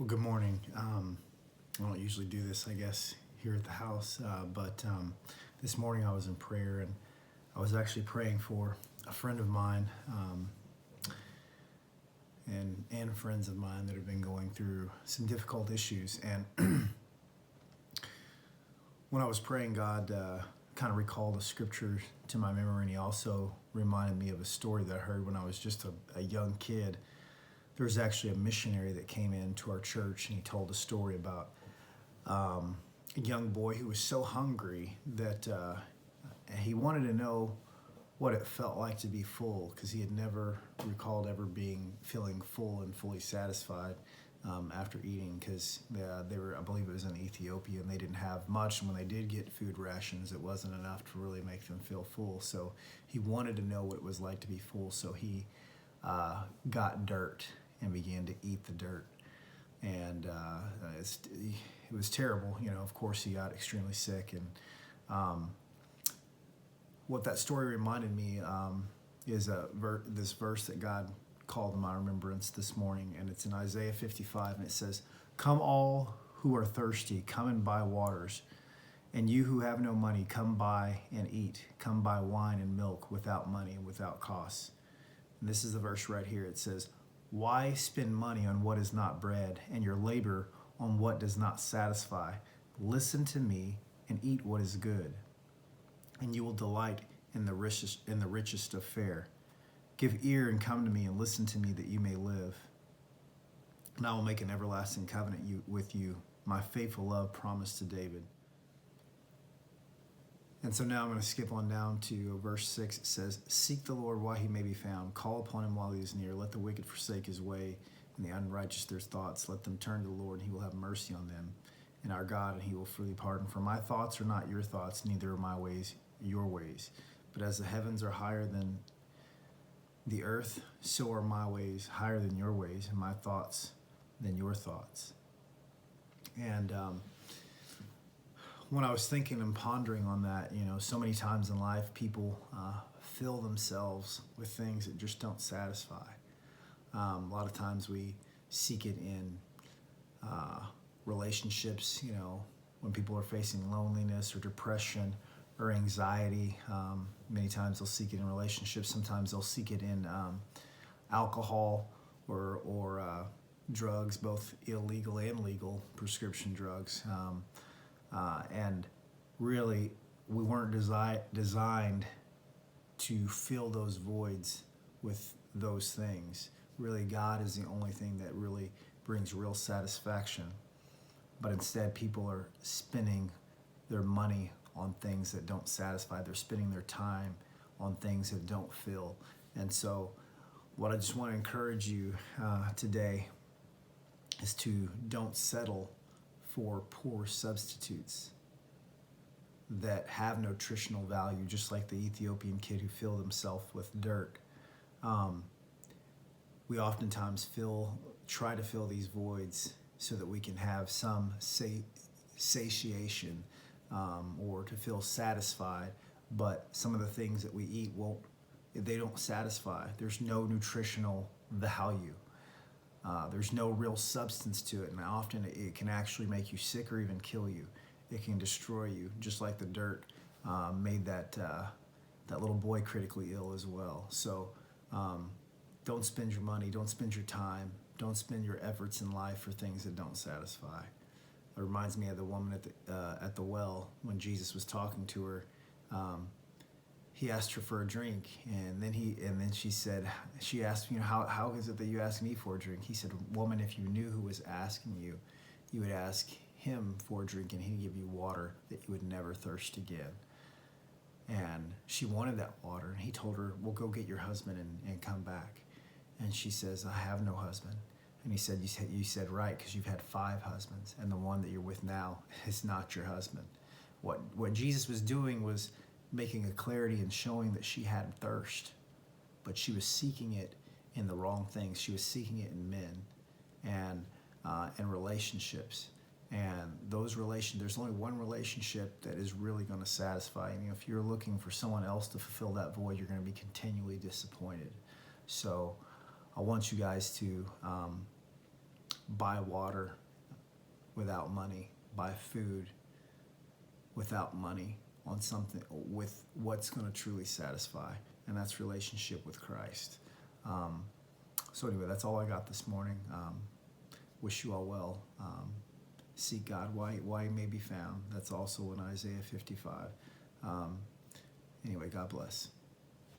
Well, good morning. I don't usually do this, I guess, here at the house, but this morning I was in prayer and I was actually praying for a friend of mine and friends of mine that have been going through some difficult issues. And when I was praying, God kind of recalled a scripture to my memory, and He also reminded me of a story that I heard when I was just a young kid. There was actually a missionary that came into our church, and he told a story about a young boy who was so hungry that he wanted to know what it felt like to be full, because he had never recalled ever feeling full and fully satisfied after eating, because they were, I believe it was in Ethiopia, and they didn't have much, and when they did get food rations, it wasn't enough to really make them feel full. So he wanted to know what it was like to be full, so he got dirt and began to eat the dirt. And it was terrible. Of course, he got extremely sick. And what that story reminded me is this verse that God called to my remembrance this morning. And it's in Isaiah 55. And it says, "Come all who are thirsty, come and buy waters. And you who have no money, come buy and eat. Come buy wine and milk without money and without cost." And this is the verse right here. It says, "Why spend money on what is not bread, and your labor on what does not satisfy? Listen to me and eat what is good, and you will delight in the richest of fare. Give ear and come to me and listen to me that you may live. And I will make an everlasting covenant with you, my faithful love promised to David." And so now I'm going to skip on down to verse 6. It says, "Seek the Lord while he may be found. Call upon him while he is near. Let the wicked forsake his way, and the unrighteous their thoughts. Let them turn to the Lord, and he will have mercy on them, and our God, and he will freely pardon. For my thoughts are not your thoughts, neither are my ways your ways. But as the heavens are higher than the earth, so are my ways higher than your ways, and my thoughts than your thoughts." And when I was thinking and pondering on that, so many times in life, people fill themselves with things that just don't satisfy. A lot of times we seek it in relationships, when people are facing loneliness or depression or anxiety. Many times they'll seek it in relationships. Sometimes they'll seek it in alcohol or drugs, both illegal and legal prescription drugs. And really, we weren't designed to fill those voids with those things. Really, God is the only thing that really brings real satisfaction. But instead, people are spending their money on things that don't satisfy. They're spending their time on things that don't fill. And so what I just want to encourage you today is to don't settle for poor substitutes that have nutritional value, just like the Ethiopian kid who filled himself with dirt. We oftentimes try to fill these voids so that we can have some satiation or to feel satisfied, but some of the things that we eat they don't satisfy. There's no nutritional value. There's no real substance to it, and often it can actually make you sick or even kill you. It can destroy you, just like the dirt made that little boy critically ill as well. So don't spend your money, don't spend your time, don't spend your efforts in life for things that don't satisfy. It reminds me of the woman at the well when Jesus was talking to her. He asked her for a drink, and then she asked, how is it that you ask me for a drink? He said, "Woman, if you knew who was asking you, you would ask him for a drink, and he'd give you water that you would never thirst again." And she wanted that water, and he told her, "Well, go get your husband and come back." And she says, "I have no husband." And he said, you said right, because you've had 5 husbands, and the one that you're with now is not your husband." What Jesus was doing was making a clarity and showing that she had thirst, but she was seeking it in the wrong things. She was seeking it in men and relationships. And there's only one relationship that is really going to satisfy. If you're looking for someone else to fulfill that void, you're going to be continually disappointed. So I want you guys to buy water without money, buy food without money on something with what's going to truly satisfy, and that's relationship with Christ. So anyway, that's all I got this morning. Wish you all well. Seek God while he may be found. That's also in Isaiah 55. Anyway, God bless.